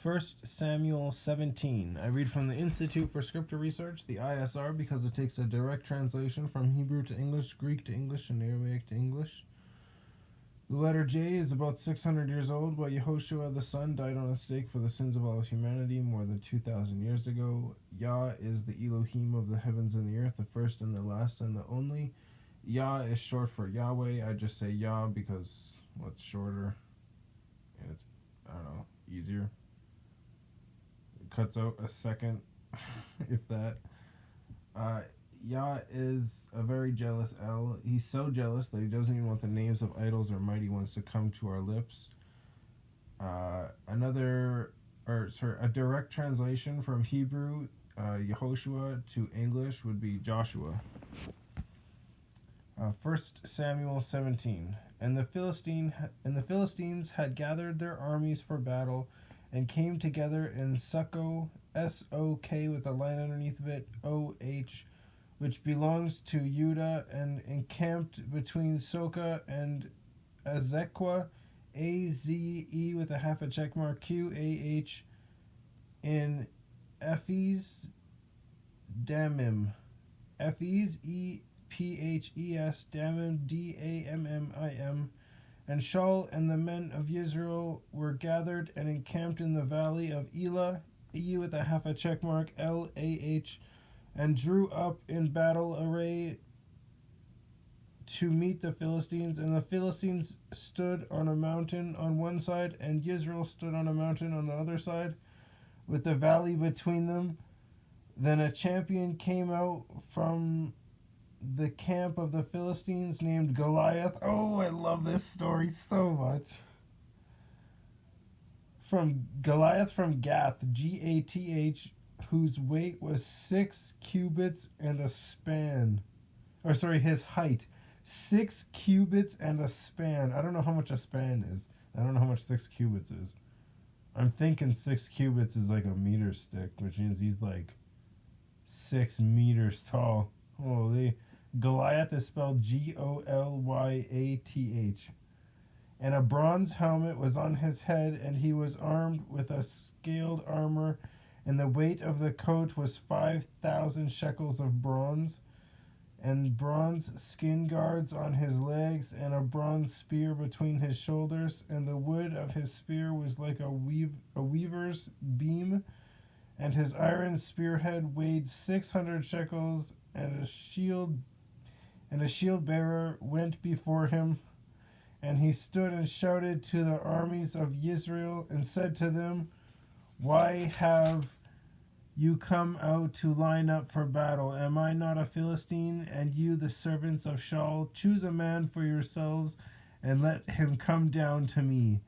1 Samuel 17. I read from the Institute for Scripture Research, the ISR, because it takes a direct translation from Hebrew to English, Greek to English, and Aramaic to English. The letter J is about 600 years old, while Yehoshua the Son died on a stake for the sins of all of humanity more than 2,000 years ago. Yah is the Elohim of the heavens and the earth, the first and the last and the only. Yah is short for Yahweh. I just say Yah because, well, it's shorter and it's, easier. It cuts out a second, if that. Yah is a very jealous El. He's so jealous that he doesn't even want the names of idols or mighty ones to come to our lips. A direct translation from Hebrew, Yehoshua, to English would be Joshua. 1 Samuel 17. And the Philistines had gathered their armies for battle, and came together in Succo, S-O-K with a line underneath of it, O-H, which belongs to Judah, and encamped between Soka and Azekah, A-Z-E with a half a check mark, Q-A-H, in Ephes Damim, Ephes, E-P-H-E-S, Damim, D-A-M-M-I-M, and Shaul and the men of Israel were gathered and encamped in the valley of Elah, E with a half a check mark, L-A-H, and drew up in battle array to meet the Philistines. And the Philistines stood on a mountain on one side, and Israel stood on a mountain on the other side, with the valley between them. Then a champion came out from the camp of the Philistines named Goliath. Oh, I love this story so much. From Goliath from Gath, G-A-T-H, whose weight was 6 cubits and a span. His height. 6 cubits and a span. I don't know how much a span is. I don't know how much 6 cubits is. I'm thinking 6 cubits is like a meter stick, which means he's like 6 meters tall. Holy. Goliath is spelled G-O-L-Y-A-T-H. And a bronze helmet was on his head, and he was armed with a scaled armor, and the weight of the coat was 5,000 shekels of bronze, and bronze skin guards on his legs, and a bronze spear between his shoulders, and the wood of his spear was like a weaver's beam, and his iron spearhead weighed 600 shekels, and a shield bearer went before him. And he stood and shouted to the armies of Israel and said to them, "Why have you come out to line up for battle? Am I not a Philistine, and you the servants of Shaul? Choose a man for yourselves, and let him come down to me.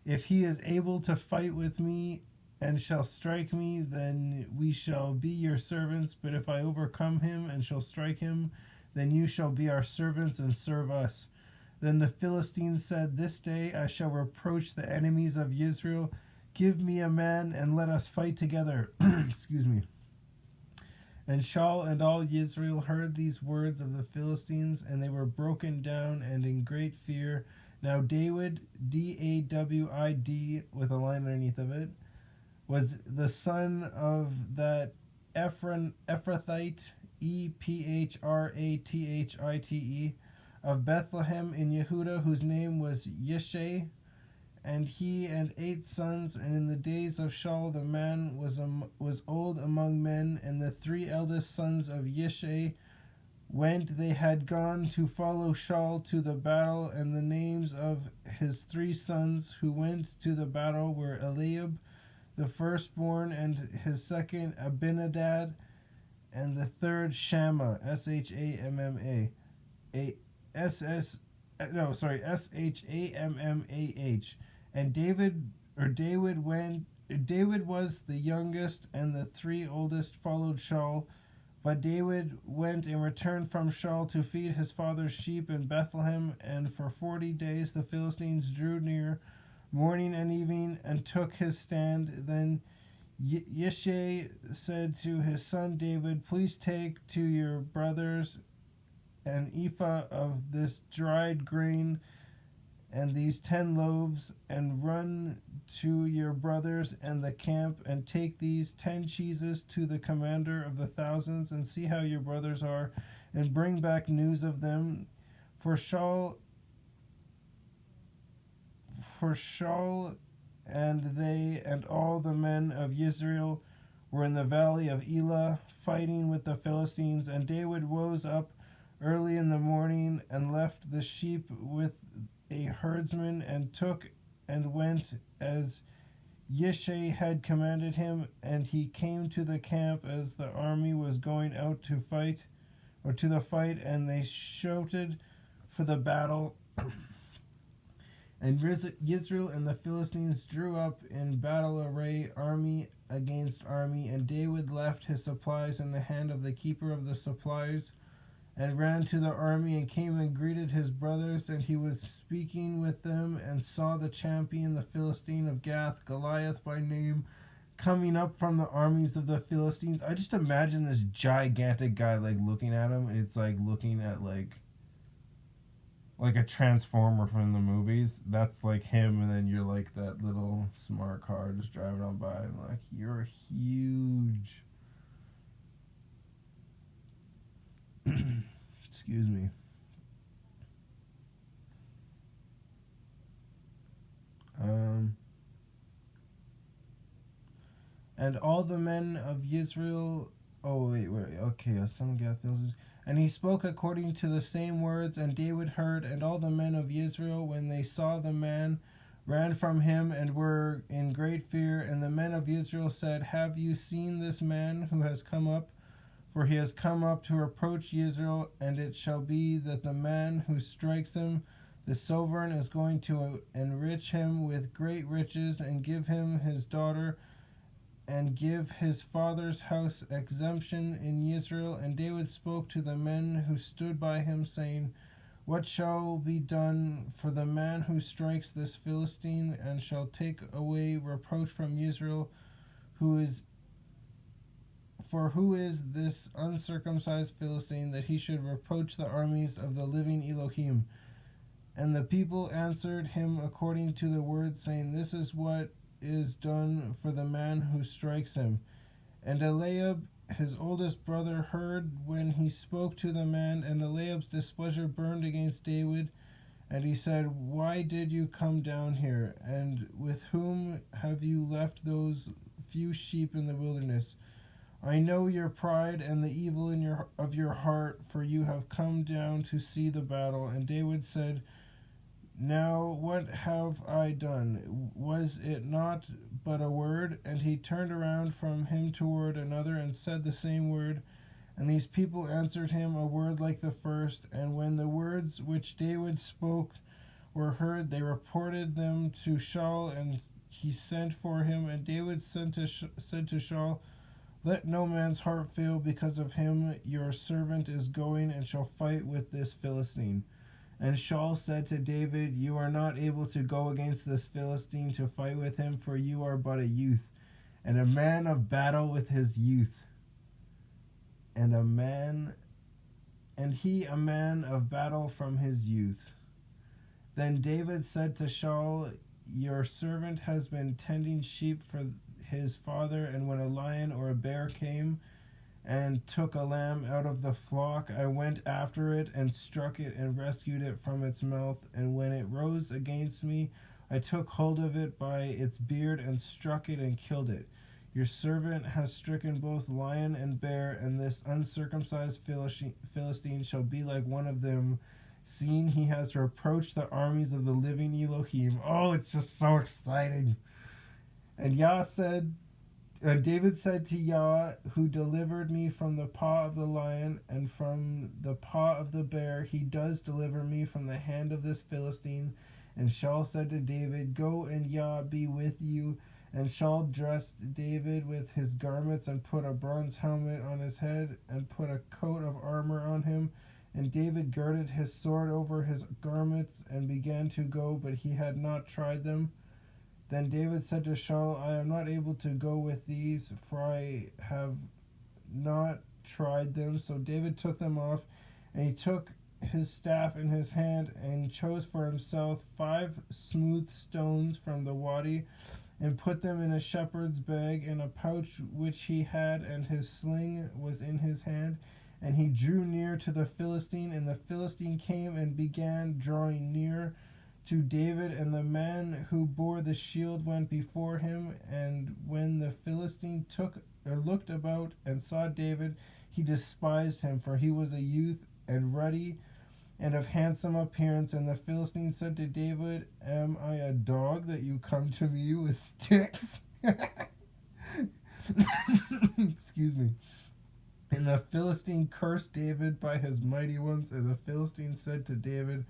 If he is able to fight with me and shall strike me, then we shall be your servants. But if I overcome him and shall strike him, then you shall be our servants and serve us." Then the Philistines said, "This day I shall reproach the enemies of Israel. Give me a man, and let us fight together." Excuse me. And Shaul and all Israel heard these words of the Philistines, and they were broken down and in great fear. Now Dawid, D-A-W-I-D, with a line underneath of it, was the son of that Ephrathite, E-P-H-R-A-T-H-I-T-E, of Bethlehem in Yehuda, whose name was Yishai, and he and 8 sons. And in the days of Shaul the man was old among men, and the 3 eldest sons of Yishai went. They had gone to follow Shaul to the battle, and the names of his 3 sons who went to the battle were Eliab, the firstborn, and his second Abinadab, and the third Shammah, S-H-A-M-M-A, S-H-A-M-M-A-H. And David was the youngest, and the 3 oldest followed Shaul. But David went and returned from Shaul to feed his father's sheep in Bethlehem. And for 40 days the Philistines drew near, morning and evening, and took his stand. Then Yishai said to his son David, "Please take to your brothers an ephah of this dried grain and these 10 loaves, and run to your brothers and the camp, and take these 10 cheeses to the commander of the thousands, and see how your brothers are, and bring back news of them. For Shaul and they and all the men of Israel were in the valley of Elah, fighting with the Philistines. And David rose up early in the morning, and left the sheep with a herdsman, and took and went as Yishai had commanded him. And he came to the camp as the army was going out to fight, and they shouted for the battle. And Israel and the Philistines drew up in battle array, army against army. And David left his supplies in the hand of the keeper of the supplies, and ran to the army, and came and greeted his brothers. And he was speaking with them, and saw the champion, the Philistine of Gath, Goliath by name, coming up from the armies of the Philistines. I just imagine this gigantic guy looking at him, and it's looking at a transformer from the movies. That's him, and then you're that little smart car just driving on by, and you're huge. Excuse me. And all the men of Israel. Oh wait. Okay, some got those. And he spoke according to the same words, and David heard. And all the men of Israel, when they saw the man, ran from him, and were in great fear. And the men of Israel said, Have you seen this man who has come up? For he has come up to reproach Israel. And it shall be that the man who strikes him, the sovereign, is going to enrich him with great riches, and give him his daughter, and give his father's house exemption in Israel. And David spoke to the men who stood by him, saying, What shall be done for the man who strikes this Philistine, and shall take away reproach from Israel? Who is this uncircumcised Philistine, that he should reproach the armies of the living Elohim? And the people answered him according to the word, saying, This is what is done for the man who strikes him. And Eliab, his oldest brother, heard when he spoke to the man, and Eliab's displeasure burned against David. And he said, Why did you come down here? And with whom have you left those few sheep in the wilderness? I know your pride and the evil of your heart, for you have come down to see the battle. And David said, Now what have I done? Was it not but a word? And he turned around from him toward another, and said the same word. And these people answered him a word like the first. And when the words which David spoke were heard, they reported them to Shaul, and he sent for him. And David said to Shaul, Let no man's heart fail because of him. Your servant is going, and shall fight with this Philistine. And Shaul said to David, You are not able to go against this Philistine to fight with him, for you are but a youth, and a man of battle with his youth, and he a man of battle from his youth. Then David said to Shaul, Your servant has been tending sheep for his father, and when a lion or a bear came and took a lamb out of the flock, I went after it and struck it and rescued it from its mouth. And when it rose against me, I took hold of it by its beard and struck it and killed it. Your servant has stricken both lion and bear, and this uncircumcised Philistine shall be like one of them, seeing he has reproached the armies of the living Elohim. Oh, it's just so exciting. And David said to Yah, who delivered me from the paw of the lion and from the paw of the bear, he does deliver me from the hand of this Philistine. And Shaul said to David, Go, and Yah be with you. And Shaul dressed David with his garments, and put a bronze helmet on his head, and put a coat of armor on him. And David girded his sword over his garments, and began to go, but he had not tried them. Then David said to Shaul, I am not able to go with these, for I have not tried them. So David took them off, and he took his staff in his hand and chose for himself 5 smooth stones from the wadi and put them in a shepherd's bag in a pouch which he had, and his sling was in his hand. And he drew near to the Philistine, and the Philistine came and began drawing near to David, and the man who bore the shield went before him. And when the Philistine looked about and saw David, he despised him, for he was a youth and ruddy and of handsome appearance. And the Philistine said to David, "Am I a dog that you come to me with sticks?" Excuse me. And the Philistine cursed David by his mighty ones. And the Philistine said to David,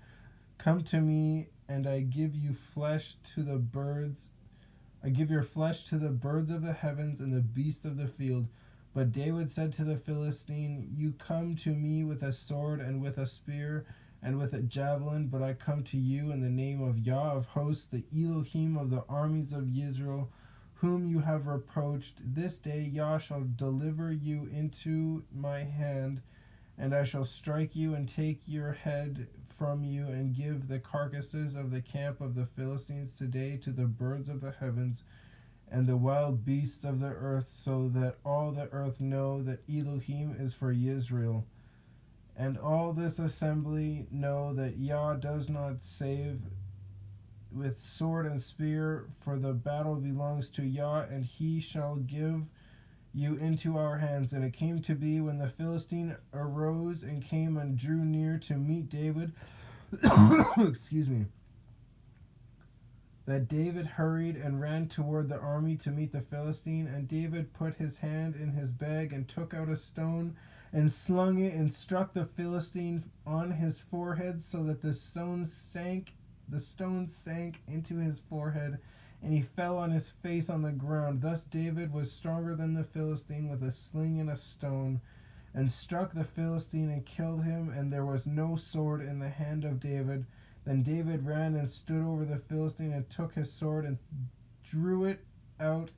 "Come to me, and I give you flesh to the birds. I give your flesh to the birds of the heavens and the beasts of the field." But David said to the Philistine, "You come to me with a sword and with a spear and with a javelin, but I come to you in the name of Yah of hosts, the Elohim of the armies of Israel, whom you have reproached. This day Yah shall deliver you into my hand, and I shall strike you and take your head from you and give the carcasses of the camp of the Philistines today to the birds of the heavens and the wild beasts of the earth, so that all the earth know that Elohim is for Israel. And all this assembly know that Yah does not save with sword and spear, for the battle belongs to Yah, and he shall give you into our hands." And it came to be, when the Philistine arose and came and drew near to meet David, excuse me, that David hurried and ran toward the army to meet the Philistine. And David put his hand in his bag and took out a stone and slung it and struck the Philistine on his forehead, so that the stone sank into his forehead, and he fell on his face on the ground. Thus David was stronger than the Philistine with a sling and a stone, and struck the Philistine and killed him, and there was no sword in the hand of David. Then David ran and stood over the Philistine and took his sword and drew it out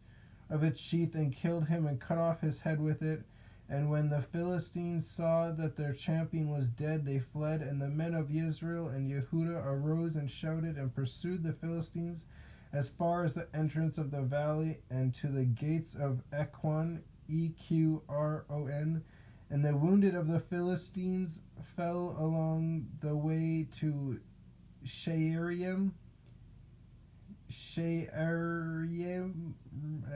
of its sheath and killed him and cut off his head with it. And when the Philistines saw that their champion was dead, they fled. And the men of Israel and Yehudah arose and shouted and pursued the Philistines as far as the entrance of the valley and to the gates of Ekron, Eqron. And the wounded of the Philistines fell along the way to Shaaraim,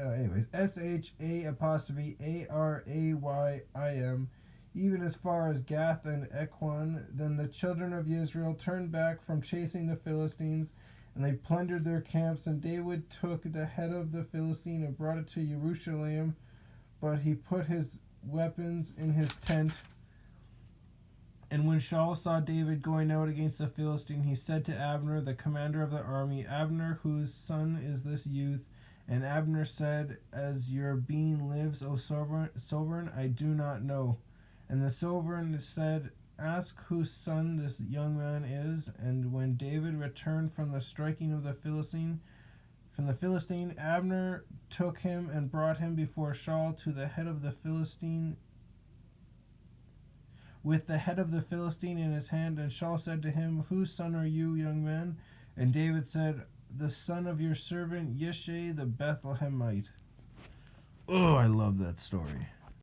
anyways, Sha''Araym, even as far as Gath and Ekron. Then the children of Israel turned back from chasing the Philistines, and they plundered their camps. And David took the head of the Philistine and brought it to Jerusalem, but he put his weapons in his tent. And when Shaul saw David going out against the Philistine, he said to Abner, the commander of the army, "Abner, whose son is this youth?" And Abner said, "As your being lives, O sovereign, I do not know." And the sovereign said, "Ask whose son this young man is." And when David returned from the striking of the Philistine, Abner took him and brought him before Shaul to the head of the Philistine, with the head of the Philistine in his hand. And Shaul said to him, "Whose son are you, young man?" And David said, "The son of your servant Yishai the Bethlehemite." Oh, I love that story.